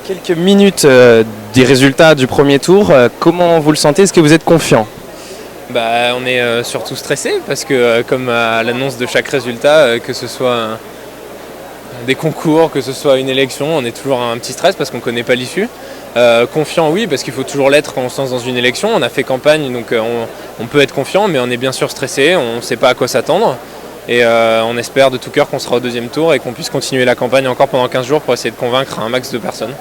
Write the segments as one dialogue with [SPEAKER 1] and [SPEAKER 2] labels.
[SPEAKER 1] Quelques minutes des résultats du premier tour, comment vous le sentez? Est-ce que vous êtes confiant?
[SPEAKER 2] On est surtout stressé parce que comme à l'annonce de chaque résultat, que ce soit des concours, que ce soit une élection, on est toujours un petit stress parce qu'on ne connaît pas l'issue. Confiant, oui, parce qu'il faut toujours l'être quand on se lance dans une élection. On a fait campagne, donc on peut être confiant, mais on est bien sûr stressé, on ne sait pas à quoi s'attendre. Et on espère de tout cœur qu'on sera au deuxième tour et qu'on puisse continuer la campagne encore pendant 15 jours pour essayer de convaincre un max de personnes.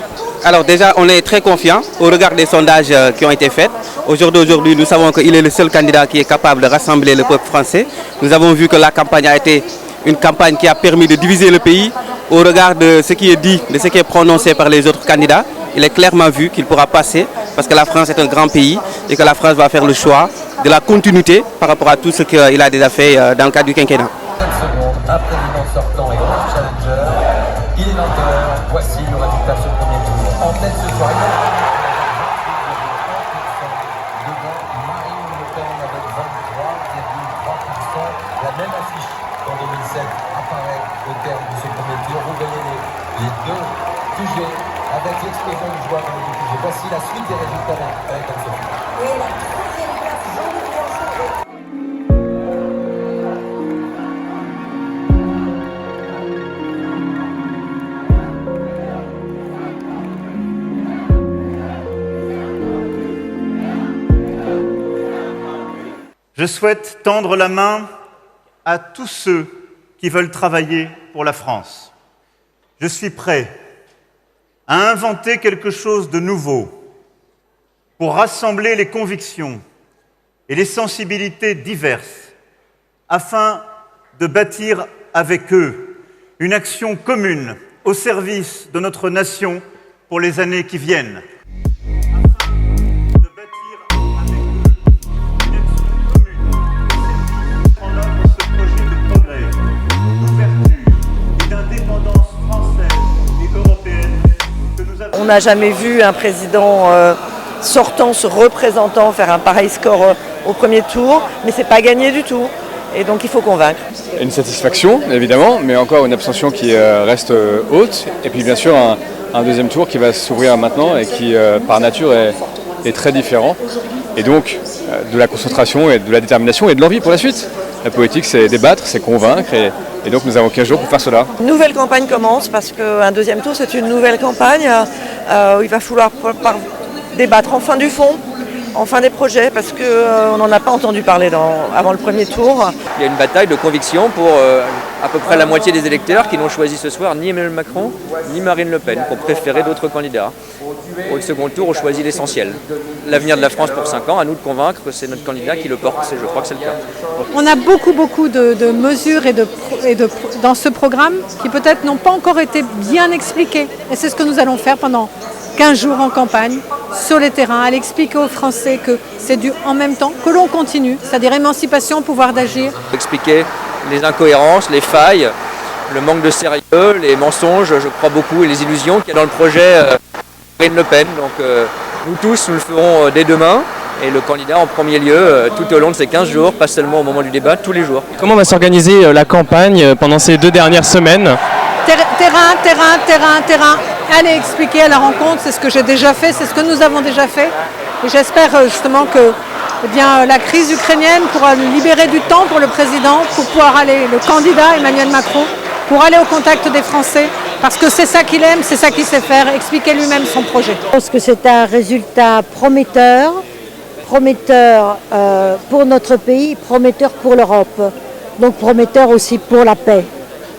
[SPEAKER 3] Alors déjà, on est très confiant au regard des sondages qui ont été faits. Aujourd'hui, nous savons qu'il est le seul candidat qui est capable de rassembler le peuple français. Nous avons vu que la campagne a été une campagne qui a permis de diviser le pays. Au regard de ce qui est dit, de ce qui est prononcé par les autres candidats, il est clairement vu qu'il pourra passer parce que la France est un grand pays et que la France va faire le choix de la continuité par rapport à tout ce qu'il a déjà fait dans le cadre du quinquennat.
[SPEAKER 4] 5 secondes, un président sortant et 11 challengers. Il est 20h, voici le résultat de ce premier tour. En tête ce soir, devant Marine Le Pen avec 23,3%. La même affiche qu'en 2007 apparaît au terme de ce premier tour. Vous voyez les deux QG avec l'explosion de joie dans les deux QG. Voici la suite des résultats avec Anne-Sophie.
[SPEAKER 5] Je souhaite tendre la main à tous ceux qui veulent travailler pour la France. Je suis prêt à inventer quelque chose de nouveau pour rassembler les convictions et les sensibilités diverses afin de bâtir avec eux une action commune au service de notre nation pour les années qui viennent.
[SPEAKER 6] On n'a jamais vu un président sortant, se représentant, faire un pareil score au premier tour, mais c'est pas gagné du tout. Et donc il faut convaincre.
[SPEAKER 7] Une satisfaction, évidemment, mais encore une abstention qui reste haute. Et puis bien sûr un deuxième tour qui va s'ouvrir maintenant et qui, par nature, est très différent. Et donc de la concentration et de la détermination et de l'envie pour la suite. La politique, c'est débattre, c'est convaincre. Et donc nous avons 15 jours pour faire cela.
[SPEAKER 6] Une nouvelle campagne commence parce qu'un deuxième tour c'est une nouvelle campagne où il va falloir débattre enfin du fond, enfin des projets parce qu'on n'en a pas entendu parler avant le premier tour.
[SPEAKER 8] Il y a une bataille de conviction pour à peu près la moitié des électeurs qui n'ont choisi ce soir ni Emmanuel Macron ni Marine Le Pen pour préférer d'autres candidats. Au second tour, on choisit l'essentiel. L'avenir de la France pour 5 ans, à nous de convaincre que c'est notre candidat qui le porte. Je crois que c'est le cas.
[SPEAKER 9] On a beaucoup de mesures dans ce programme qui peut-être n'ont pas encore été bien expliquées. Et c'est ce que nous allons faire pendant 15 jours en campagne, sur les terrains, à l'expliquer aux Français que c'est du en même temps, que l'on continue, c'est-à-dire émancipation, pouvoir d'agir.
[SPEAKER 8] Expliquer les incohérences, les failles, le manque de sérieux, les mensonges, je crois beaucoup, et les illusions qu'il y a dans le projet Marine Le Pen. Donc nous tous, nous le ferons dès demain. Et le candidat en premier lieu tout au long de ces 15 jours, pas seulement au moment du débat, tous les jours.
[SPEAKER 1] Comment va s'organiser la campagne pendant ces 2 dernières semaines?
[SPEAKER 9] Terrain. Aller expliquer à la rencontre, c'est ce que j'ai déjà fait, c'est ce que nous avons déjà fait. Et j'espère justement que la crise ukrainienne pourra libérer du temps pour le président, pour pouvoir aller, le candidat Emmanuel Macron, pour aller au contact des Français, parce que c'est ça qu'il aime, c'est ça qu'il sait faire, expliquer lui-même son projet.
[SPEAKER 10] Je pense que c'est un résultat prometteur pour notre pays, prometteur pour l'Europe, donc prometteur aussi pour la paix.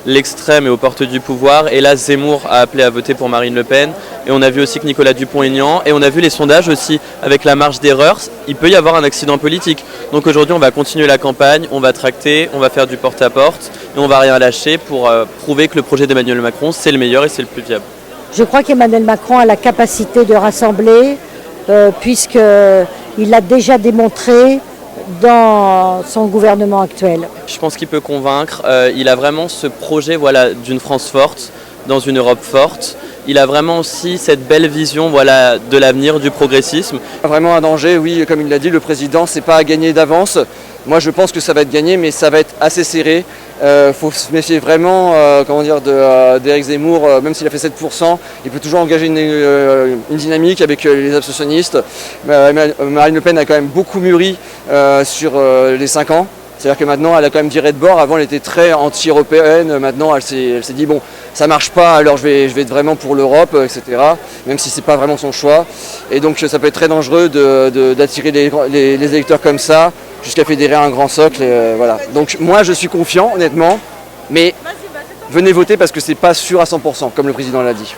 [SPEAKER 11] L'extrême est aux portes du pouvoir et là Zemmour a appelé à voter pour Marine Le Pen et on a vu aussi que Nicolas Dupont-Aignan et on a vu les sondages aussi avec la marge d'erreur, il peut y avoir un accident politique. Donc aujourd'hui on va continuer la campagne, on va tracter, on va faire du porte-à-porte et on va rien lâcher pour prouver que le projet d'Emmanuel Macron c'est le meilleur et c'est le plus viable.
[SPEAKER 10] Je crois qu'Emmanuel Macron a la capacité de rassembler puisqu'il l'a déjà démontré dans son gouvernement actuel.
[SPEAKER 11] Je pense qu'il peut convaincre, il a vraiment ce projet d'une France forte, dans une Europe forte. Il a vraiment aussi cette belle vision de l'avenir, du progressisme.
[SPEAKER 12] Vraiment un danger, oui, comme il l'a dit, le président, c'est pas à gagner d'avance. Moi je pense que ça va être gagné, mais ça va être assez serré. faut se méfier vraiment d'Éric Zemmour, même s'il a fait 7%, il peut toujours engager une dynamique avec les abstentionnistes. Marine Le Pen a quand même beaucoup mûri sur les 5 ans. C'est-à-dire que maintenant, elle a quand même viré de bord. Avant, elle était très anti-européenne. Maintenant, elle s'est dit, bon, ça marche pas, alors je vais être vraiment pour l'Europe, etc. Même si c'est pas vraiment son choix. Et donc, ça peut être très dangereux d'attirer les électeurs comme ça, jusqu'à fédérer un grand socle. Voilà. Donc, moi, je suis confiant, honnêtement. Mais venez voter parce que c'est pas sûr à 100%, comme le président l'a dit.